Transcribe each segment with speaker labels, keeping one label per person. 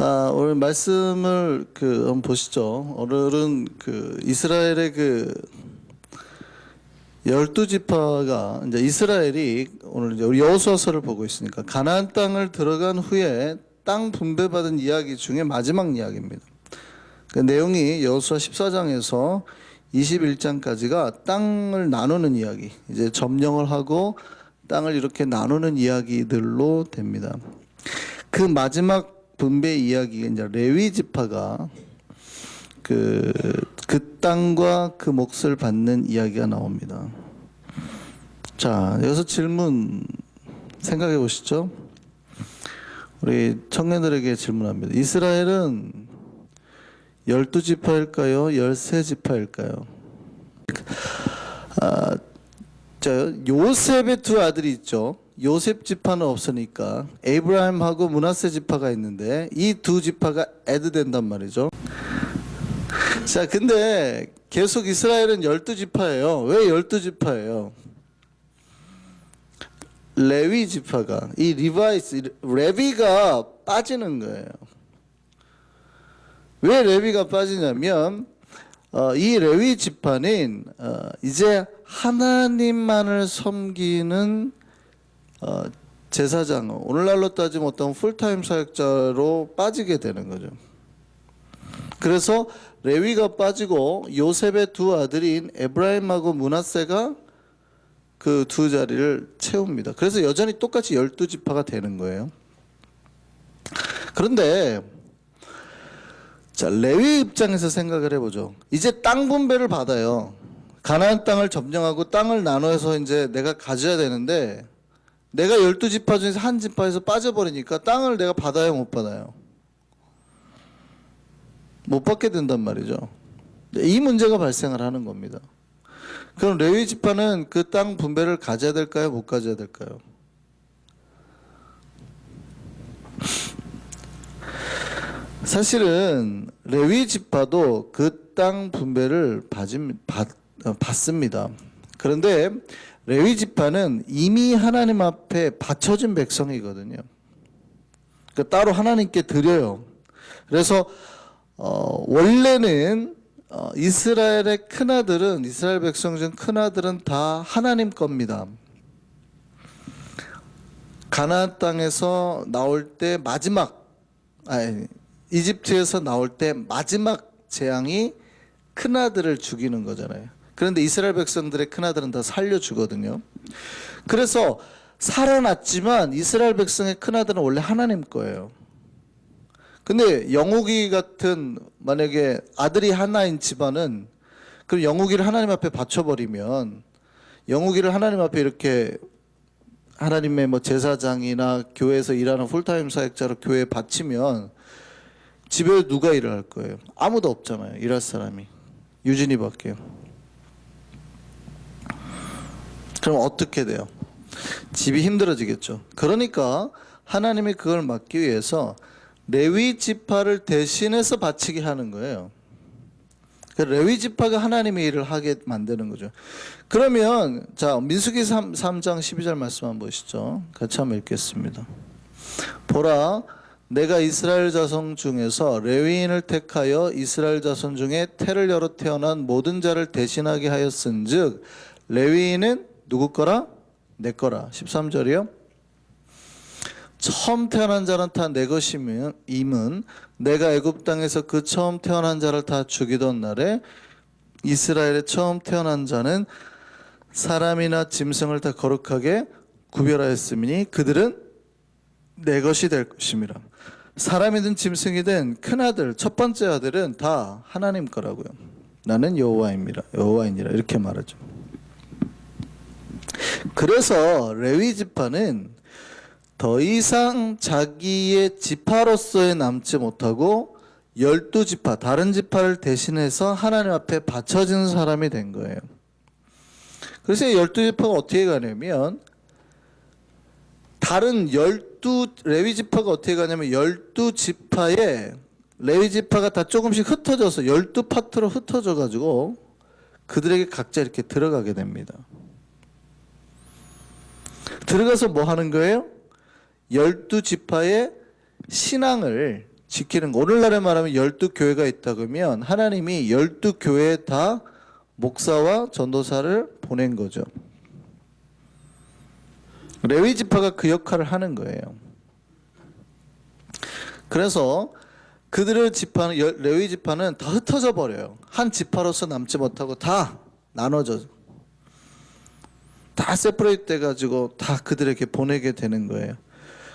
Speaker 1: 오늘 말씀을 한번 보시죠. 오늘은 이스라엘의 12지파가 이제 이스라엘이 오늘 이제 우리 여호수아서를 보고 있으니까 가나안 땅을 들어간 후에 땅 분배받은 이야기 중에 마지막 이야기입니다. 그 내용이 여호수아 14장에서 21장까지가 땅을 나누는 이야기, 이제 점령을 하고 땅을 이렇게 나누는 이야기들로 됩니다. 그 마지막 분배 이야기가 이제 레위 지파가 그 땅과 그 몫을 받는 이야기가 나옵니다. 자, 여기서 질문 생각해 보시죠. 우리 청년들에게 질문합니다. 이스라엘은 12지파일까요? 13지파일까요? 자, 요셉의 두 아들이 있죠. 요셉 지파는 없으니까 에이브라임하고 므낫세 지파가 있는데 이 두 지파가 애드된단 말이죠. 자, 근데 계속 이스라엘은 12지파예요. 왜 12지파예요? 레위 지파가, 레위가 빠지는 거예요. 왜 레위가 빠지냐면 이 레위 지파는 이제 하나님만을 섬기는 제사장, 오늘날로 따지면 어떤 풀타임 사역자로 빠지게 되는 거죠. 그래서 레위가 빠지고 요셉의 두 아들인 에브라임하고 므낫세가 그 두 자리를 채웁니다. 그래서 여전히 똑같이 12지파가 되는 거예요. 그런데 자, 레위 입장에서 생각을 해보죠. 이제 땅 분배를 받아요. 가나안 땅을 점령하고 땅을 나눠서 이제 내가 가져야 되는데 내가 12지파 중에서 한 지파에서 빠져버리니까 땅을 내가 받아요, 못 받아요? 못 받게 된단 말이죠. 이 문제가 발생을 하는 겁니다. 그럼 레위 지파는 그 땅 분배를 가져야 될까요, 못 가져야 될까요? 사실은 레위 지파도 그 땅 분배를 받습니다. 그런데 레위 지파는 이미 하나님 앞에 바쳐진 백성이거든요. 그러니까 따로 하나님께 드려요. 그래서 원래는 이스라엘의 큰아들은, 이스라엘 백성 중 큰아들은 다 하나님 겁니다. 가나안 땅에서 나올 때 이집트에서 나올 때 마지막 재앙이 큰아들을 죽이는 거잖아요. 그런데 이스라엘 백성들의 큰아들은 다 살려주거든요. 그래서 살아났지만 이스라엘 백성의 큰아들은 원래 하나님 거예요. 근데 영우기 같은, 만약에 아들이 하나인 집안은 그럼 영우기를 하나님 앞에 바쳐버리면, 영우기를 하나님 앞에 이렇게 하나님의 제사장이나 교회에서 일하는 풀타임 사역자로 교회에 바치면 집에 누가 일을 할 거예요? 아무도 없잖아요. 일할 사람이. 유진이밖에요. 그럼 어떻게 돼요? 집이 힘들어지겠죠. 그러니까 하나님이 그걸 막기 위해서 레위 지파를 대신해서 바치게 하는 거예요. 레위 지파가 하나님의 일을 하게 만드는 거죠. 그러면 자, 민수기 3장 12절 말씀 한번 보시죠. 같이 한번 읽겠습니다. 보라, 내가 이스라엘 자손 중에서 레위인을 택하여 이스라엘 자손 중에 태를 열어 태어난 모든 자를 대신하게 하였은즉 레위인은 누구 거라? 내 거라. 13절이요. 처음 태어난 자는 다 내 것임은 내가 애굽 땅에서 그 처음 태어난 자를 다 죽이던 날에 이스라엘의 처음 태어난 자는 사람이나 짐승을 다 거룩하게 구별하였으니 그들은 내 것이 될 것임이라. 사람이든 짐승이든 큰아들, 첫 번째 아들은 다 하나님 거라고요. 나는 여호와이니라 이렇게 말하죠. 그래서 레위 지파는 더 이상 자기의 지파로서의 남지 못하고 12지파, 다른 지파를 대신해서 하나님 앞에 바쳐진 사람이 된 거예요. 그래서 12지파가 어떻게 가냐면, 레위 지파가 어떻게 가냐면 12지파에 레위 지파가 다 조금씩 흩어져서 12파트로 흩어져 가지고 그들에게 각자 이렇게 들어가게 됩니다. 들어가서 뭐 하는 거예요? 12지파의 신앙을 지키는 거. 오늘날에 말하면 12교회가 있다 그러면 하나님이 12교회에 다 목사와 전도사를 보낸 거죠. 레위 지파가 그 역할을 하는 거예요. 그래서 그들의 지파는, 레위 지파는 다 흩어져 버려요. 한 지파로서 남지 못하고 다 나눠져, 다 세퍼레이트 돼가지고 다 그들에게 보내게 되는 거예요.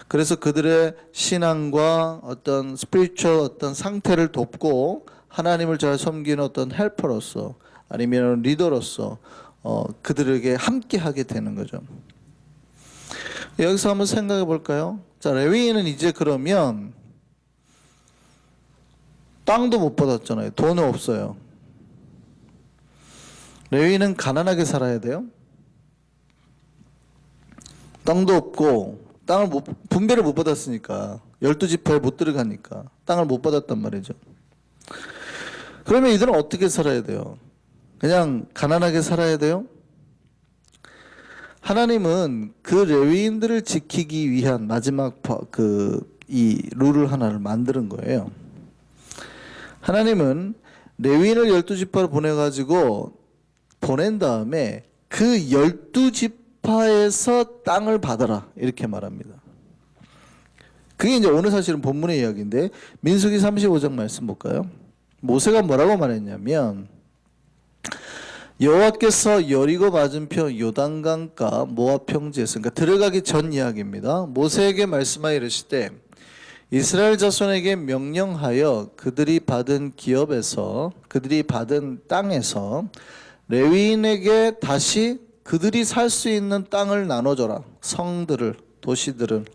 Speaker 1: 그래서 그들의 신앙과 어떤 스피리추얼 어떤 상태를 돕고 하나님을 잘 섬기는 어떤 헬퍼로서 아니면 리더로서 그들에게 함께 하게 되는 거죠. 여기서 한번 생각해 볼까요? 자, 레위인은 이제 그러면 땅도 못 받았잖아요. 돈은 없어요. 레위인은 가난하게 살아야 돼요. 땅도 없고 땅을 분배를 못 받았으니까 12지파에 못 들어가니까 땅을 못 받았단 말이죠. 그러면 이들은 어떻게 살아야 돼요? 그냥 가난하게 살아야 돼요? 하나님은 그 레위인들을 지키기 위한 마지막 이 룰을 하나를 만드는 거예요. 하나님은 레위인을 12지파로 보내가지고 보낸 다음에 그 12지파에서 땅을 받아라 이렇게 말합니다. 그게 이제 오늘 사실은 본문의 이야기인데 민수기 35장 말씀 볼까요? 모세가 뭐라고 말했냐면 여호와께서 여리고 맞은편 요단강가 모압 평지에서, 그러니까 들어가기 전 이야기입니다. 모세에게 말씀하여 이르시되 이스라엘 자손에게 명령하여 그들이 받은 기업에서, 그들이 받은 땅에서 레위인에게 다시 그들이 살 수 있는 땅을 나눠줘라. 성들을, 도시들을,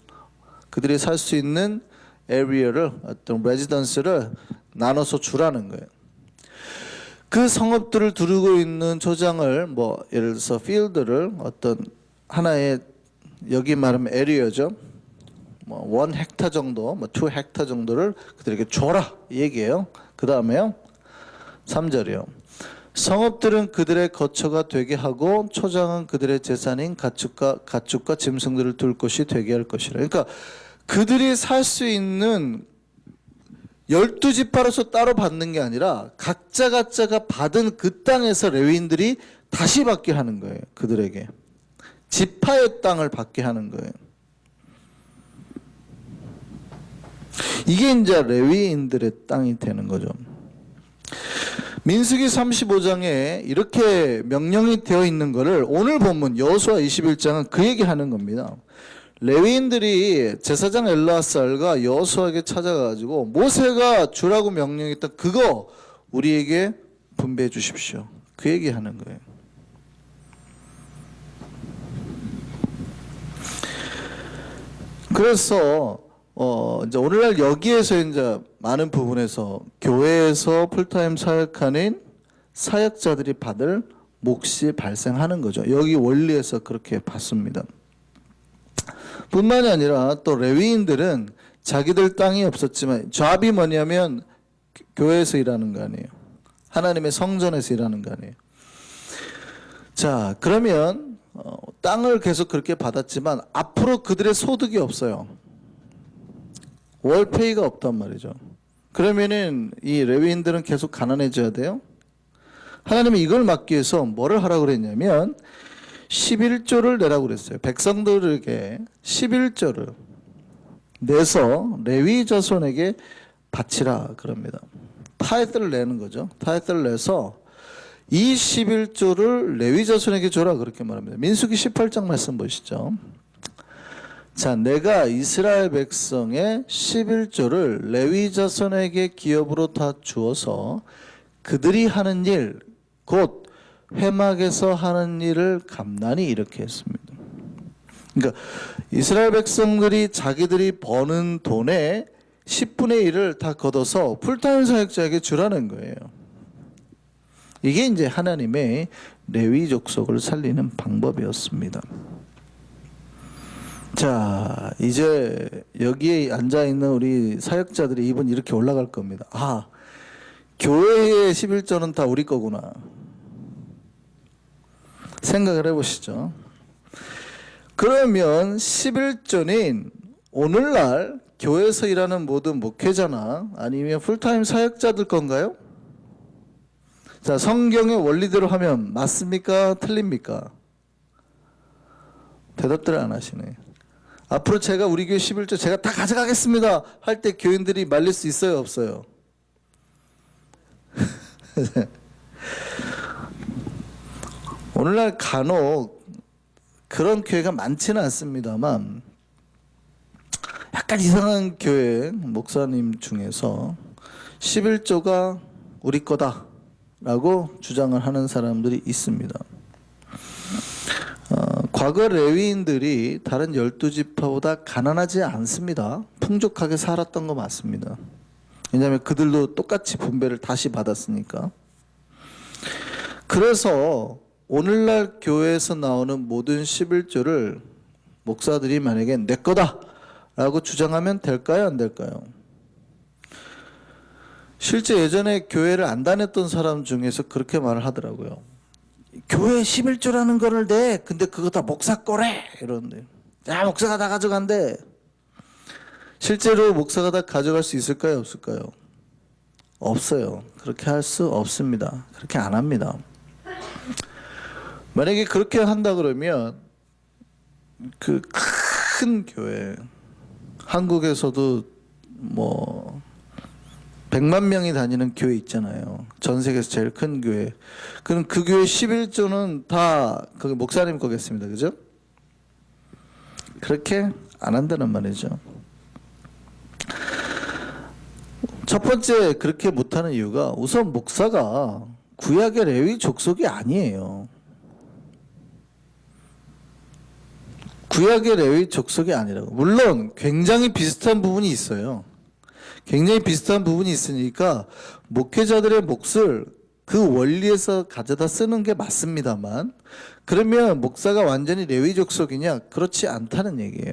Speaker 1: 그들이 살 수 있는 에리어를, 어떤 레지던스를 나눠서 주라는 거예요. 그 성읍들을 두르고 있는 조장을, 뭐 예를 들어서 필드를, 어떤 하나의, 여기 말하면 에리어죠, 뭐 1헥타 정도, 뭐 2헥타 정도를 그들에게 줘라 이 얘기예요. 그 다음에요 3절이요. 성읍들은 그들의 거처가 되게 하고 초장은 그들의 재산인 가축과 짐승들을 둘 곳이 되게 할 것이라. 그러니까 그들이 살 수 있는 12지파로서 따로 받는 게 아니라 각자가 받은 그 땅에서 레위인들이 다시 받게 하는 거예요. 그들에게 지파의 땅을 받게 하는 거예요. 이게 이제 레위인들의 땅이 되는 거죠. 민수기 35장에 이렇게 명령이 되어 있는 것을 오늘 본문 여호수아 21장은 그 얘기하는 겁니다. 레위인들이 제사장 엘르아살과 여호수아에게 찾아가지고 모세가 주라고 명령했던 그거 우리에게 분배해 주십시오. 그 얘기하는 거예요. 그래서 이제 오늘날 여기에서 이제 많은 부분에서 교회에서 풀타임 사역하는 사역자들이 받을 몫이 발생하는 거죠. 여기 원리에서 그렇게 받습니다. 뿐만이 아니라 또 레위인들은 자기들 땅이 없었지만 잡이 뭐냐면 교회에서 일하는 거 아니에요. 하나님의 성전에서 일하는 거 아니에요. 자, 그러면 땅을 계속 그렇게 받았지만 앞으로 그들의 소득이 없어요. 월페이가 없단 말이죠. 그러면은 이 레위인들은 계속 가난해져야 돼요. 하나님이 이걸 막기 위해서 뭐를 하라고 그랬냐면 11조를 내라고 그랬어요. 백성들에게 11조를 내서 레위 자손에게 바치라 그럽니다. 타이틀을 내는 거죠. 타이틀을 내서 이 11조를 레위 자손에게 줘라 그렇게 말합니다. 민수기 18장 말씀 보시죠. 자, 내가 이스라엘 백성의 11조를 레위 자손에게 기업으로 다 주어서 그들이 하는 일, 곧 회막에서 하는 일을 감난히 이렇게 했습니다. 그러니까 이스라엘 백성들이 자기들이 버는 돈의 10분의 1을 다 걷어서 풀타임 사역자에게 주라는 거예요. 이게 이제 하나님의 레위 족속을 살리는 방법이었습니다. 자, 이제 여기에 앉아있는 우리 사역자들의 입은 이렇게 올라갈 겁니다. 아, 교회의 11조는 다 우리 거구나. 생각을 해보시죠. 그러면 11조는 오늘날 교회에서 일하는 모든 목회자나 아니면 풀타임 사역자들 건가요? 자, 성경의 원리대로 하면 맞습니까? 틀립니까? 대답들을 안 하시네. 앞으로 제가 우리 교회 11조 제가 다 가져가겠습니다 할 때 교인들이 말릴 수 있어요? 없어요? 오늘날 간혹 그런 교회가 많지는 않습니다만 약간 이상한 교회 목사님 중에서 11조가 우리 거다라고 주장을 하는 사람들이 있습니다. 과거 레위인들이 다른 12지파보다 가난하지 않습니다. 풍족하게 살았던 거 맞습니다. 왜냐하면 그들도 똑같이 분배를 다시 받았으니까. 그래서 오늘날 교회에서 나오는 모든 11조를 목사들이 만약에 내 거다 라고 주장하면 될까요? 안 될까요? 실제 예전에 교회를 안 다녔던 사람 중에서 그렇게 말을 하더라고요. 교회 11조라는 거를 내. 근데 그거 다 목사 거래. 이러는데. 야, 목사가 다 가져간대. 실제로 목사가 다 가져갈 수 있을까요? 없을까요? 없어요. 그렇게 할 수 없습니다. 그렇게 안 합니다. 만약에 그렇게 한다 그러면 그 큰 교회, 한국에서도 뭐 100만 명이 다니는 교회 있잖아요. 전 세계에서 제일 큰 교회. 그럼 그 교회 11조는 다 거기 목사님 거겠습니다. 그죠? 그렇게 안 한다는 말이죠. 첫 번째 그렇게 못하는 이유가 우선 목사가 구약의 레위 족속이 아니에요. 구약의 레위 족속이 아니라고. 물론 굉장히 비슷한 부분이 있어요. 굉장히 비슷한 부분이 있으니까 목회자들의 몫을 그 원리에서 가져다 쓰는 게 맞습니다만, 그러면 목사가 완전히 레위 족속이냐? 그렇지 않다는 얘기예요.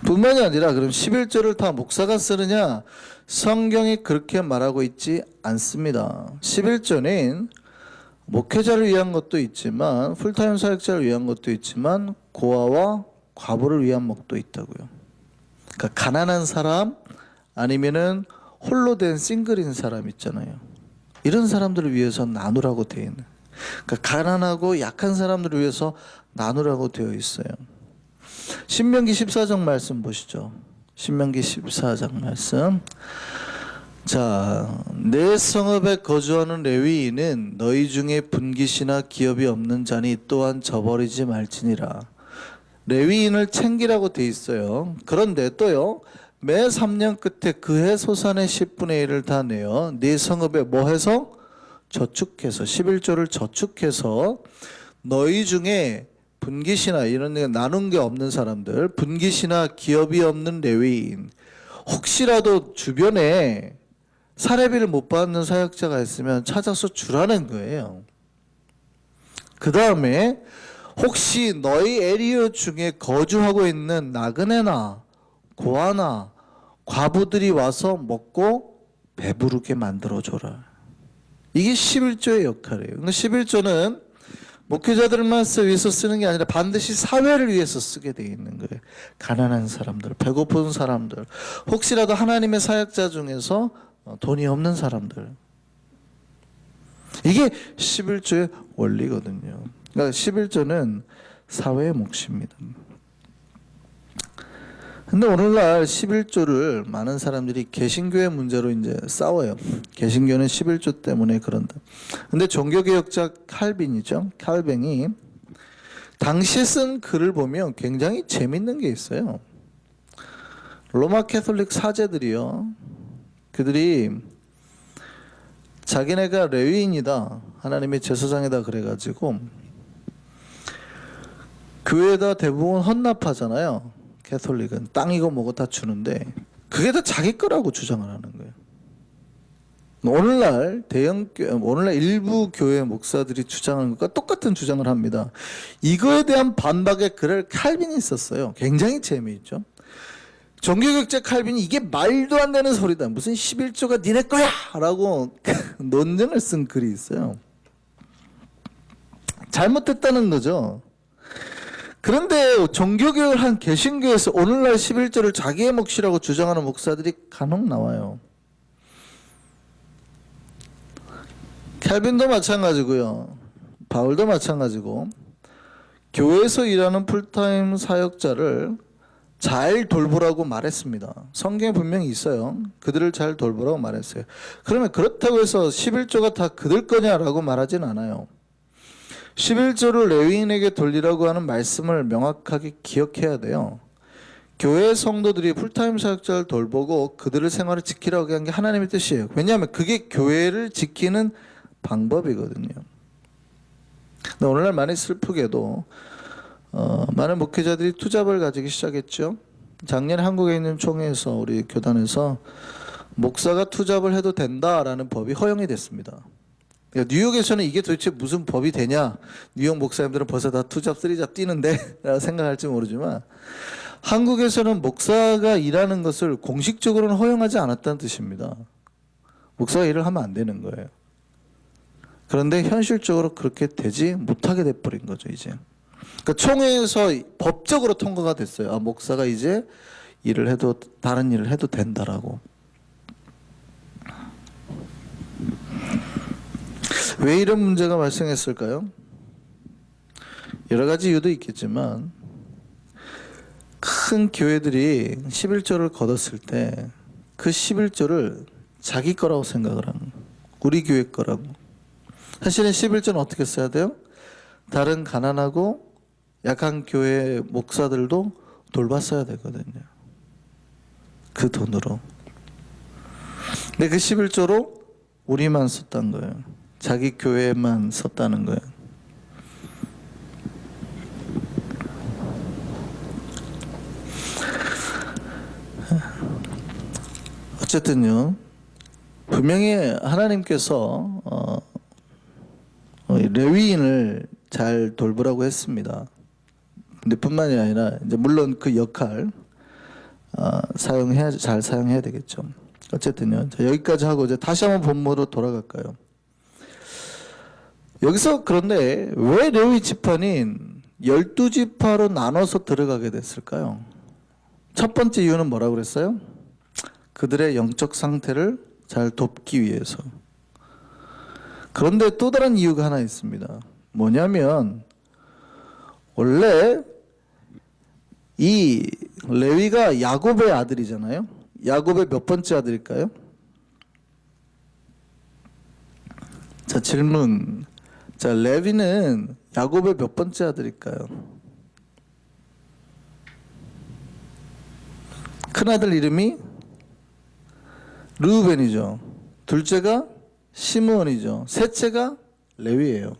Speaker 1: 뿐만이 아니라 그럼 11조를 다 목사가 쓰느냐? 성경이 그렇게 말하고 있지 않습니다. 11조는 목회자를 위한 것도 있지만 풀타임 사역자를 위한 것도 있지만 고아와 과부를 위한 목도 있다고요. 그러니까 가난한 사람 아니면은 홀로 된 싱글인 사람 있잖아요. 이런 사람들을 위해서 나누라고 되어 있는. 그러니까 가난하고 약한 사람들을 위해서 나누라고 되어 있어요. 신명기 14장 말씀 보시죠. 신명기 14장 말씀. 자, 내 성읍에 거주하는 레위인은 너희 중에 분깃이나 기업이 없는 자니 또한 저버리지 말지니라. 레위인을 챙기라고 돼 있어요. 그런데 또요, 매 3년 끝에 그해 소산의 10분의 1을 다 내어 네 성읍에 뭐 해서? 저축해서 11조를 저축해서 너희 중에 분깃이나 이런 데 나눈 게 없는 사람들, 분깃이나 기업이 없는 레위인, 혹시라도 주변에 사례비를 못 받는 사역자가 있으면 찾아서 주라는 거예요. 그 다음에 혹시 너희 에리어 중에 거주하고 있는 나그네나 고아나 과부들이 와서 먹고 배부르게 만들어줘라. 이게 11조의 역할이에요. 11조는 목회자들만 위해서 쓰는 게 아니라 반드시 사회를 위해서 쓰게 되어 있는 거예요. 가난한 사람들, 배고픈 사람들, 혹시라도 하나님의 사역자 중에서 돈이 없는 사람들. 이게 11조의 원리거든요. 그러니까 11조는 사회의 몫입니다. 근데 오늘날 11조를 많은 사람들이 개신교의 문제로 이제 싸워요. 개신교는 11조 때문에 그런다. 근데 종교개혁자 칼빈이죠. 칼뱅이 당시에 쓴 글을 보면 굉장히 재밌는 게 있어요. 로마 캐톨릭 사제들이요. 그들이 자기네가 레위인이다. 하나님의 제사장이다 그래가지고 교회에다 대부분 헌납하잖아요. 캐톨릭은 땅이고 뭐고 다 주는데 그게 다 자기 거라고 주장을 하는 거예요. 오늘날 일부 교회 목사들이 주장하는 것과 똑같은 주장을 합니다. 이거에 대한 반박의 글을 칼빈이 썼어요. 굉장히 재미있죠. 종교개혁자 칼빈이 이게 말도 안 되는 소리다. 무슨 11조가 니네 거야! 라고 논증을 쓴 글이 있어요. 잘못했다는 거죠. 그런데 종교교육을 한 개신교에서 오늘날 11조를 자기의 몫이라고 주장하는 목사들이 간혹 나와요. 캘빈도 마찬가지고요. 바울도 마찬가지고 교회에서 일하는 풀타임 사역자를 잘 돌보라고 말했습니다. 성경에 분명히 있어요. 그들을 잘 돌보라고 말했어요. 그러면 그렇다고 해서 11조가 다 그들 거냐라고 말하진 않아요. 11조를 레위인에게 돌리라고 하는 말씀을 명확하게 기억해야 돼요. 교회 성도들이 풀타임 사역자를 돌보고 그들의 생활을 지키라고 한 게 하나님의 뜻이에요. 왜냐하면 그게 교회를 지키는 방법이거든요. 근데 오늘날 많이 슬프게도 많은 목회자들이 투잡을 가지기 시작했죠. 작년에 한국에 있는 총회에서 우리 교단에서 목사가 투잡을 해도 된다라는 법이 허용이 됐습니다. 그러니까 뉴욕에서는 이게 도대체 무슨 법이 되냐, 뉴욕 목사님들은 벌써 다 투잡, 쓰리잡 뛰는데 라고 생각할지 모르지만 한국에서는 목사가 일하는 것을 공식적으로는 허용하지 않았다는 뜻입니다. 목사가 일을 하면 안 되는 거예요. 그런데 현실적으로 그렇게 되지 못하게 돼버린 거죠, 이제. 그러니까 총회에서 법적으로 통과가 됐어요. 목사가 이제 일을 해도, 다른 일을 해도 된다라고. 왜 이런 문제가 발생했을까요? 여러 가지 이유도 있겠지만 큰 교회들이 11조를 거뒀을 때 그 11조를 자기 거라고 생각을 하는 거예요. 우리 교회 거라고. 사실은 11조는 어떻게 써야 돼요? 다른 가난하고 약한 교회 목사들도 돌봤어야 되거든요. 그 돈으로. 근데 그 11조로 우리만 썼단 거예요. 자기 교회만 썼다는 거예요. 어쨌든요, 분명히 하나님께서 레위인을 잘 돌보라고 했습니다. 근데 뿐만이 아니라 이제 물론 그 역할 잘 사용해야 되겠죠. 어쨌든요, 자, 여기까지 하고 이제 다시 한번 본문으로 돌아갈까요? 여기서 그런데 왜 레위 지파는 12지파로 나눠서 들어가게 됐을까요? 첫 번째 이유는 뭐라고 그랬어요? 그들의 영적 상태를 잘 돕기 위해서. 그런데 또 다른 이유가 하나 있습니다. 뭐냐면 원래 이 레위가 야곱의 아들이잖아요. 야곱의 몇 번째 아들일까요? 자, 질문. 자, 레위는 야곱의 몇 번째 아들일까요? 큰아들 이름이 르우벤이죠. 둘째가 시므온이죠. 셋째가 레위예요.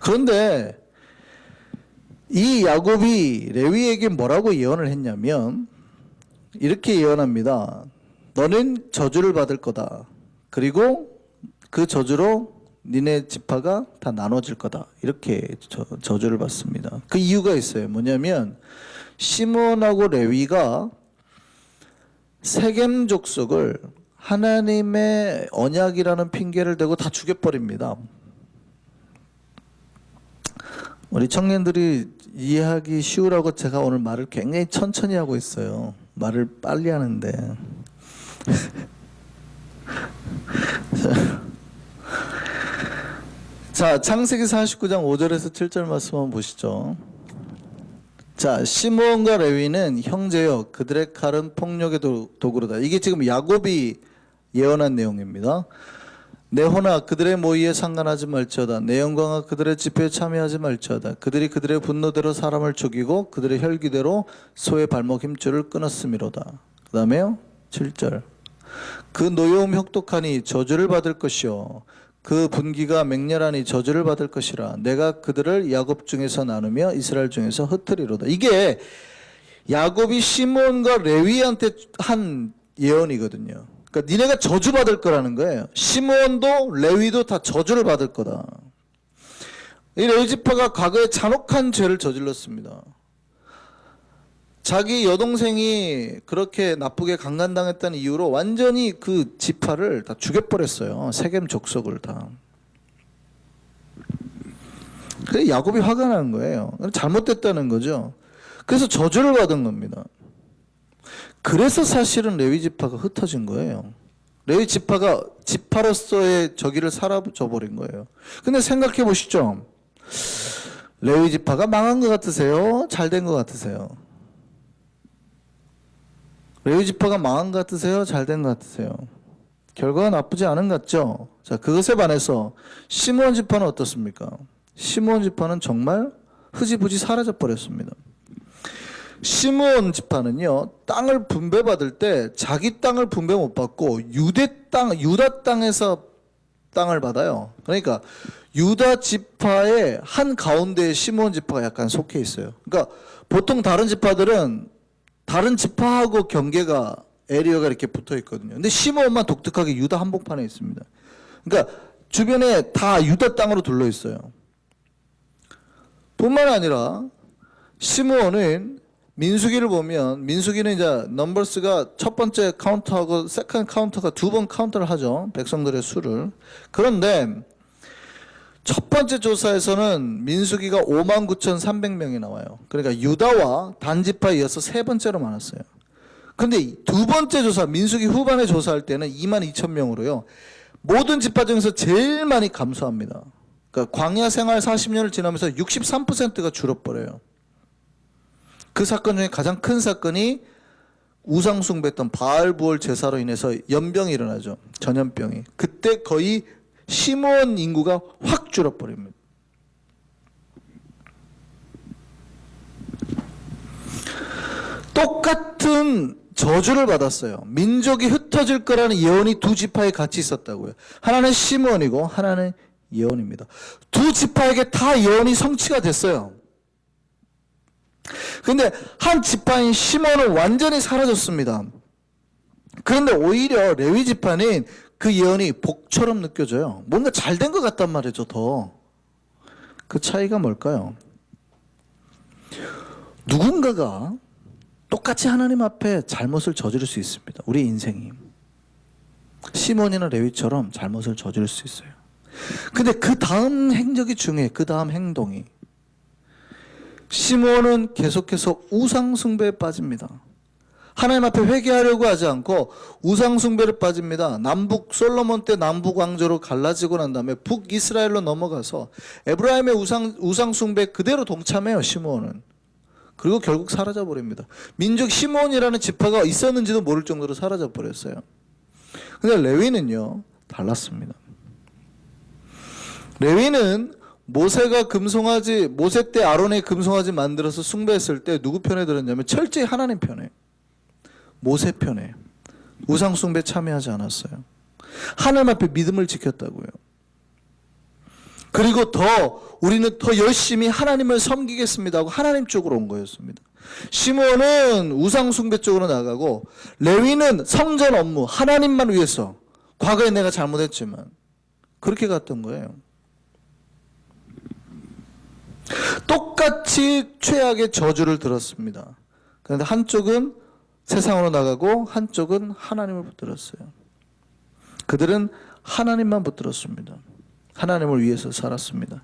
Speaker 1: 그런데 이 야곱이 레위에게 뭐라고 예언을 했냐면 이렇게 예언합니다. 너는 저주를 받을 거다. 그리고 그 저주로 니네 지파가 다 나눠질 거다. 이렇게 저주를 받습니다. 그 이유가 있어요. 뭐냐면 시므온하고 레위가 세겜 족속을 하나님의 언약이라는 핑계를 대고 다 죽여버립니다. 우리 청년들이 이해하기 쉬우라고 제가 오늘 말을 굉장히 천천히 하고 있어요. 말을 빨리 하는데. 자, 창세기 49장 5절에서 7절 말씀 한번 보시죠. 자, 시므온과 레위는 형제여 그들의 칼은 폭력의 도구로다. 이게 지금 야곱이 예언한 내용입니다. 내 혼아 그들의 모의에 상관하지 말지어다. 내 영광아 그들의 집회에 참여하지 말지어다. 그들이 그들의 분노대로 사람을 죽이고 그들의 혈기대로 소의 발목 힘줄을 끊었음이로다. 그 다음에요 7절. 그 노여움 혹독하니 저주를 받을 것이요 그 분기가 맹렬하니 저주를 받을 것이라. 내가 그들을 야곱 중에서 나누며 이스라엘 중에서 흩으리로다. 이게 야곱이 시므온과 레위한테 한 예언이거든요. 그러니까 니네가 저주 받을 거라는 거예요. 시므온도 레위도 다 저주를 받을 거다. 이 레위 지파가 과거에 잔혹한 죄를 저질렀습니다. 자기 여동생이 그렇게 나쁘게 강간당했다는 이유로 완전히 그 지파를 다 죽여버렸어요. 세겜 족속을 다. 그래 야곱이 화가 나는 거예요. 잘못됐다는 거죠. 그래서 저주를 받은 겁니다. 그래서 사실은 레위 지파가 흩어진 거예요. 레위 지파가 지파로서의 저기를 사라져 버린 거예요. 근데 생각해 보시죠. 레위 지파가 망한 것 같으세요? 잘 된 것 같으세요? 레위 지파가 망한 것 같으세요? 잘 된 것 같으세요? 결과가 나쁘지 않은 것 같죠? 자, 그것에 반해서 시므온 지파는 어떻습니까? 시므온 지파는 정말 흐지부지 사라져 버렸습니다. 시므온 지파는요, 땅을 분배받을 때 자기 땅을 분배 못 받고 유다 땅에서 땅을 받아요. 그러니까 유다 지파의 한 가운데에 시므온 지파가 약간 속해 있어요. 그러니까 보통 다른 지파들은 다른 지파하고 경계가 에리어가 이렇게 붙어 있거든요. 근데 시므온만 독특하게 유다 한복판에 있습니다. 그러니까 주변에 다 유다 땅으로 둘러 있어요. 뿐만 아니라 시므온은 민수기를 보면 민수기는 이제 넘버스가 첫 번째 카운터하고 세컨드 카운터가 두 번 카운터를 하죠. 백성들의 수를. 그런데 첫 번째 조사에서는 민수기가 59,300명이 나와요. 그러니까 유다와 단지파에 이어서 세 번째로 많았어요. 근데 두 번째 조사, 민수기 후반에 조사할 때는 22,000명으로요. 모든 지파 중에서 제일 많이 감소합니다. 그러니까 광야 생활 40년을 지나면서 63%가 줄어버려요. 그 사건 중에 가장 큰 사건이 우상 숭배했던 바알부올 제사로 인해서 연병이 일어나죠. 전염병이. 그때 거의 시므온 인구가 확 줄어버립니다. 똑같은 저주를 받았어요. 민족이 흩어질 거라는 예언이 두 지파에 같이 있었다고요. 하나는 시므온이고 하나는 예언입니다. 두 지파에게 다 예언이 성취가 됐어요. 근데 한 지파인 시므온은 완전히 사라졌습니다. 그런데 오히려 레위 지파는 그 예언이 복처럼 느껴져요. 뭔가 잘 된 것 같단 말이죠, 더. 그 차이가 뭘까요? 누군가가 똑같이 하나님 앞에 잘못을 저지를 수 있습니다. 우리 인생이. 시몬이나 레위처럼 잘못을 저지를 수 있어요. 근데 그 다음 행적이 중요해요. 그 다음 행동이. 시므온은 계속해서 우상숭배에 빠집니다. 하나님 앞에 회개하려고 하지 않고 우상숭배를 빠집니다. 솔로몬 때 남북 왕조로 갈라지고 난 다음에 북이스라엘로 넘어가서 에브라임의 우상숭배 그대로 동참해요. 시므온은. 그리고 결국 사라져 버립니다. 민족 시므온이라는 지파가 있었는지도 모를 정도로 사라져 버렸어요. 근데 레위는요 달랐습니다. 레위는 모세 때 아론의 금송아지 만들어서 숭배했을 때 누구 편에 들었냐면 철저히 하나님 편에, 모세 편에. 우상 숭배 참여하지 않았어요. 하나님 앞에 믿음을 지켰다고요. 그리고 우리는 더 열심히 하나님을 섬기겠습니다 하고 하나님 쪽으로 온 거였습니다. 시므온은 우상 숭배 쪽으로 나가고 레위는 성전 업무, 하나님만 위해서, 과거에 내가 잘못했지만 그렇게 갔던 거예요. 똑같이 최악의 저주를 들었습니다. 그런데 한쪽은 세상으로 나가고 한쪽은 하나님을 붙들었어요. 그들은 하나님만 붙들었습니다. 하나님을 위해서 살았습니다.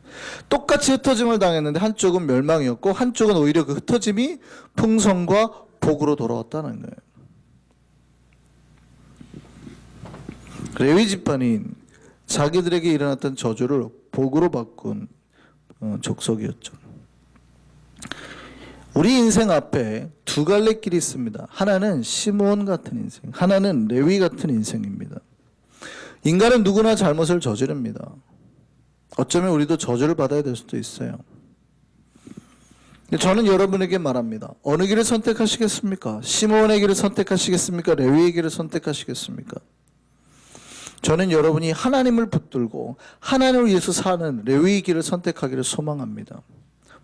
Speaker 1: 똑같이 흩어짐을 당했는데 한쪽은 멸망이었고 한쪽은 오히려 그 흩어짐이 풍성과 복으로 돌아왔다는 거예요. 레위 지파는 자기들에게 일어났던 저주를 복으로 바꾼 족속이었죠. 우리 인생 앞에 두 갈래 길이 있습니다. 하나는 시므온 같은 인생, 하나는 레위 같은 인생입니다. 인간은 누구나 잘못을 저지릅니다. 어쩌면 우리도 저주를 받아야 될 수도 있어요. 저는 여러분에게 말합니다. 어느 길을 선택하시겠습니까? 시므온의 길을 선택하시겠습니까? 레위의 길을 선택하시겠습니까? 저는 여러분이 하나님을 붙들고 하나님을 위해서 사는 레위의 길을 선택하기를 소망합니다.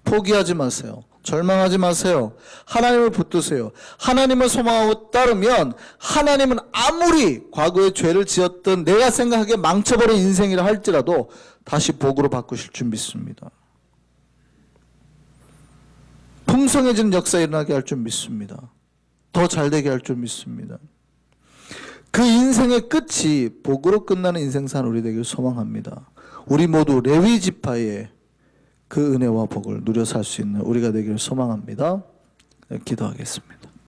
Speaker 1: 포기하지 마세요. 절망하지 마세요. 하나님을 붙드세요. 하나님을 소망하고 따르면 하나님은 아무리 과거에 죄를 지었던 내가 생각하기에 망쳐버린 인생이라 할지라도 다시 복으로 바꾸실 줄 믿습니다. 풍성해지는 역사 일어나게 할 줄 믿습니다. 더 잘되게 할 줄 믿습니다. 그 인생의 끝이 복으로 끝나는 인생산 우리 되길 소망합니다. 우리 모두 레위 지파의 그 은혜와 복을 누려 살 수 있는 우리가 되기를 소망합니다. 기도하겠습니다.